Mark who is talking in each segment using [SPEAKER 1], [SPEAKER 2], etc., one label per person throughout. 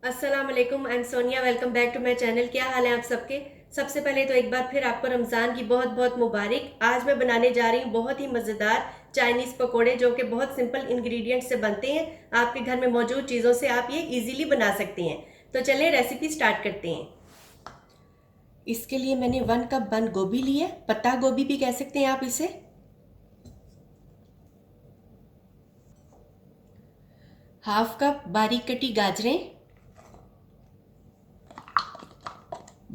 [SPEAKER 1] अस्सलाम वालेकुम, I am Sonia. Welcome back to my channel. क्या हाल है आप सबके? सबसे पहले तो एक बार फिर आपको रमज़ान की बहुत बहुत मुबारक। आज मैं बनाने जा रही हूँ बहुत ही मज़ेदार चाइनीज़ पकोड़े, जो कि बहुत सिंपल इंग्रेडिएंट से बनते हैं। आपके घर में मौजूद चीज़ों से आप ये इजीली बना सकते हैं। तो चलिए रेसिपी स्टार्ट करते हैं। इसके लिए मैंने 1 कप बंद गोभी ली है, पत्ता गोभी भी कह सकते हैं आप इसे। हाफ कप बारीक कटी गाजरें।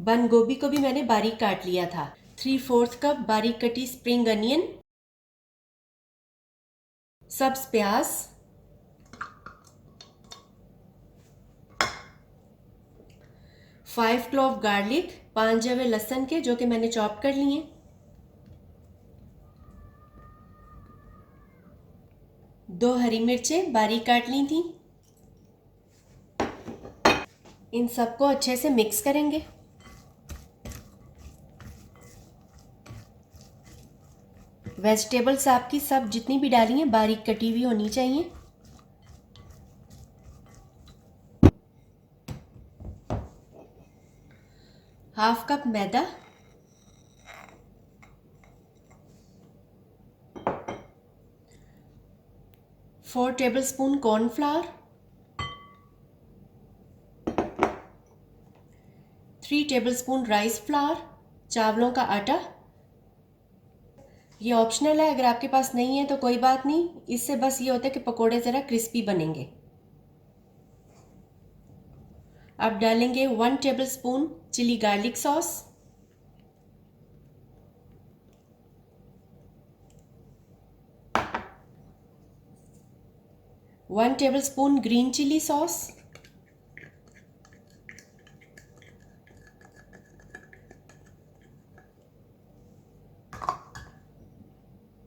[SPEAKER 1] बंद गोभी को भी मैंने बारीक काट लिया था। 3/4 कप बारीक कटी स्प्रिंग अनियन। सब्ज प्याज। 5 क्लॉव गार्लिक, 5 जवे लहसुन के जो कि मैंने चॉप कर लिए। 2 हरी मिर्चें बारीक काट ली थी। इन सबको अच्छे से मिक्स करेंगे। वेजिटेबल्स आपकी सब जितनी भी डाली हैं बारीक कटी हुई होनी चाहिए। हाफ कप मैदा। 4 tablespoon cornflour. 3 tablespoon rice flour, चावलों का आटा। ये ऑप्शनल है, अगर आपके पास नहीं है तो कोई बात नहीं। इससे बस ये होता है कि पकोड़े ज़रा क्रिस्पी बनेंगे। अब डालेंगे 1 tablespoon chili garlic sauce. 1 tablespoon green chili sauce.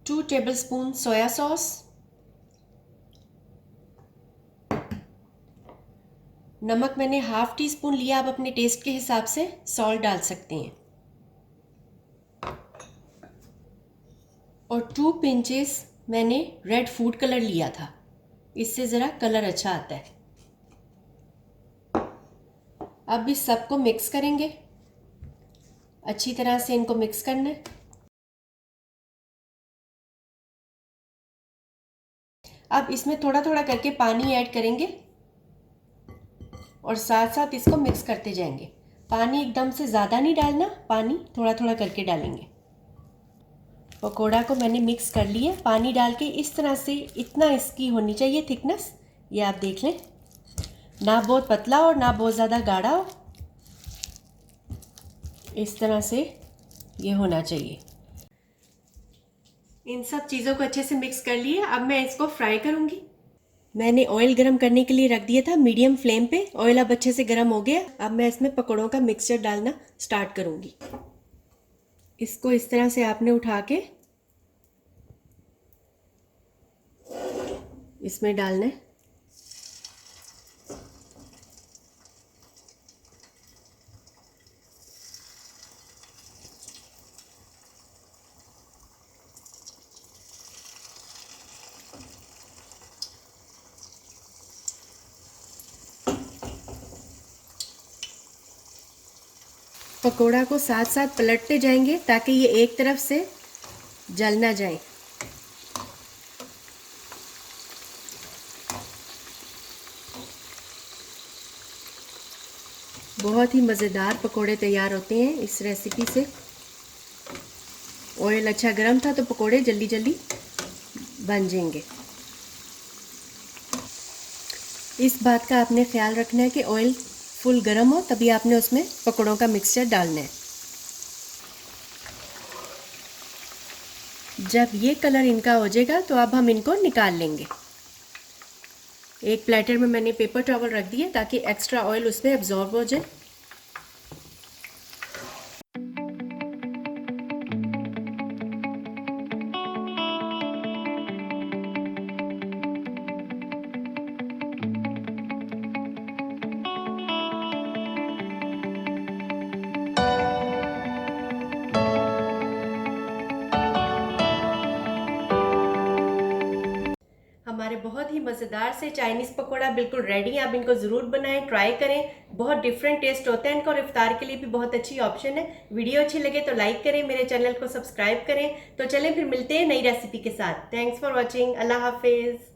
[SPEAKER 1] 2 tablespoon soya sauce. नमक मैंने हाफ टी स्पून लिया, आप अपने टेस्ट के हिसाब से सॉल्ट डाल सकते हैं। और 2 पिंचेस मैंने रेड फूड कलर लिया था, इससे ज़रा कलर अच्छा आता है। अब इस सबको मिक्स करेंगे, अच्छी तरह से इनको मिक्स करना है। अब इसमें थोड़ा थोड़ा करके पानी ऐड करेंगे और साथ साथ इसको मिक्स करते जाएंगे। पानी एकदम से ज़्यादा नहीं डालना, पानी थोड़ा थोड़ा करके डालेंगे। पकोड़ा को मैंने मिक्स कर लिया पानी डाल के। इस तरह से इतना इसकी होनी चाहिए थिकनेस, ये आप देख लें, ना बहुत पतला और ना बहुत ज़्यादा गाढ़ा हो। इस तरह से ये होना चाहिए। इन सब चीज़ों को अच्छे से मिक्स कर लिए। अब मैं इसको फ्राई करूँगी। मैंने ऑयल गरम करने के लिए रख दिया था मीडियम फ्लेम पे। ऑयल अब अच्छे से गरम हो गया। अब मैं इसमें पकौड़ों का मिक्सचर डालना स्टार्ट करूँगी। इसको इस तरह से आपने उठा के इसमें डालना है। पकोड़ा को साथ साथ पलटते जाएंगे ताकि ये एक तरफ से जल ना जाए। बहुत ही मज़ेदार पकोड़े तैयार होते हैं इस रेसिपी से। ऑयल अच्छा गर्म था तो पकोड़े जल्दी जल्दी बन जाएंगे। इस बात का आपने ख्याल रखना है कि ऑयल फुल गर्म हो, तभी आपने उसमें पकोड़ों का मिक्सचर डालना है। जब ये कलर इनका हो जाएगा तो अब हम इनको निकाल लेंगे। एक प्लेटर में मैंने पेपर टॉवल रख दिया ताकि एक्स्ट्रा ऑयल उसमें एब्जॉर्ब हो जाए। हमारे बहुत ही मज़ेदार से चाइनीज़ पकौड़ा बिल्कुल रेडी है। आप इनको ज़रूर बनाएं, ट्राई करें। बहुत डिफरेंट टेस्ट होता है इनका और इफ्तार के लिए भी बहुत अच्छी ऑप्शन है। वीडियो अच्छी लगे तो लाइक करें, मेरे चैनल को सब्सक्राइब करें। तो चलें फिर मिलते हैं नई रेसिपी के साथ। Thanks for watching. अल्लाह हाफिज़।